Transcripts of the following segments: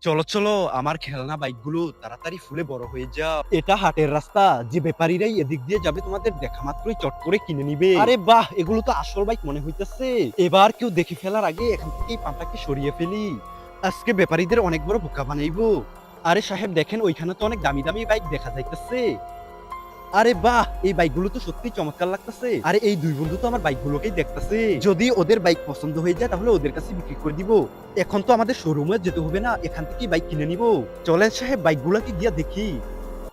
চলো চলো, আমার খেলনা বাইকগুলো তাড়াতাড়ি ফুলে বড় হয়ে যাও। এটা হাটের রাস্তা, যে ব্যাপারীরাই এদিক দিয়ে যাবে তোমাদের দেখা মাত্রই চট করে কিনে নিবে। আরে বাহ, এগুলো তো আসল বাইক মনে হইতেছে। এবার কেউ দেখে ফেলার আগে এখান থেকে এই পাম্পটাকে সরিয়ে ফেলি। আজকে ব্যাপারীদের অনেক বড় বোকা বানাইবো। আরে সাহেব দেখেন, ওইখানে তো অনেক দামি দামি বাইক দেখা যাইতেছে। আরে বাহ, এই বাইকগুলো তো সত্যি চমৎকার লাগতেছে। আরে এই দুই বন্ধু তো আমার বাইকগুলোকেই দেখতেছে। যদি ওদের বাইক পছন্দ হয়ে যায় তাহলে ওদের কাছে বিক্রি করে দিব। এখন তো আমাদের শোরুমে যেতে হবে না, এখান থেকেই বাইক কিনে নিব। চলেন সাহেব, বাইকগুলোকে গিয়া দেখি।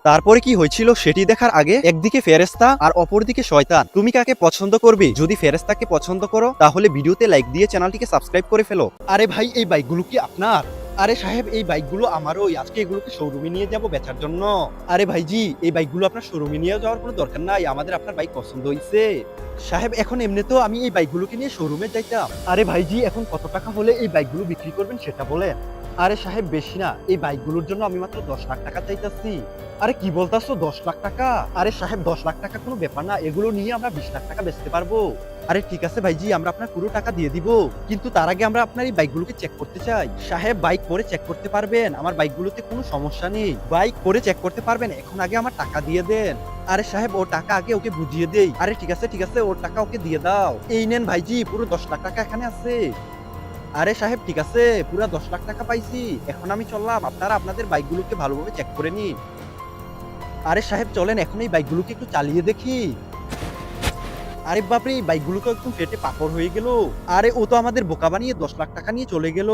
তারপরে কি হয়েছিল সেটি দেখার আগে একদিকে ফেরেশতা আর অপরদিকে শয়তান, তুমি কাকে পছন্দ করবে? যদি ফেরেশতাকে পছন্দ করো তাহলে ভিডিওতে লাইক দিয়ে চ্যানেলটিকে সাবস্ক্রাইব করে ফেলো। আরে ভাই, এই বাইকগুলো কি আপনার? আরে সাহেব, এই বাইকগুলো আমারই। আজকে এগুলোকে শোরুমে নিয়ে যাব বেচার জন্য। আরে ভাইজি, এই বাইকগুলো আপনার শোরুমে নিয়ে যাওয়ার কোনো দরকার নাই, আমাদের আপনার বাইক পছন্দ হয়েছে। সাহেব এখন এমনিতেও আমি এই বাইকগুলোকে নিয়ে শোরুমে যাইতাম। আরে ভাইজি, এখন কত টাকা হলে এই বাইকগুলো বিক্রি করবেন সেটা বলেন। আরে সাহেব বেশি না, এই বাইকগুলোর জন্য আমি মাত্র 10 লাখ টাকা চাইতাছি। আরে কি বলতাছো, 10 লাখ টাকা? আরে সাহেব 10 লাখ টাকা কোনো ব্যাপার না, এগুলো নিয়ে আমরা 20 লাখ টাকা বেচতে পারবো। আরে ঠিক আছে ভাইজি, আমরা আপনার পুরো টাকা দিয়ে দিব, কিন্তু তার আগে আমরা আপনার এই বাইকগুলোকে চেক করতে চাই। সাহেব বাইক পরে চেক করতে পারবেন, আমার বাইকগুলোতে কোনো সমস্যা নেই। বাইক পরে চেক করতে পারবেন, এখন আগে আমার টাকা দিয়ে দেন। আরে সাহেব, ওর টাকা আগে ওকে বুঝিয়ে দেই। আরে ঠিক আছে ঠিক আছে, ওর টাকা ওকে দিয়ে দাও। এই নেন ভাইজি, পুরো 10 লাখ টাকা এখানে আছে। আরে সাহেব ঠিক আছে, পুরো 10 লাখ টাকা পাইছি। এখন আমি চললাম, আপনারা আপনাদের বাইকগুলোকে ভালোভাবে চেক করে নিন। আরে সাহেব চলেন, এখন এই বাইকগুলোকে একটু চালিয়ে দেখি। আরে বাপরে, এই বাইকগুলো তো একদম ফেটে পাথর হয়ে গেল। আরে ও তো আমাদের বোকা বানিয়ে 10 লাখ টাকা নিয়ে চলে গেল।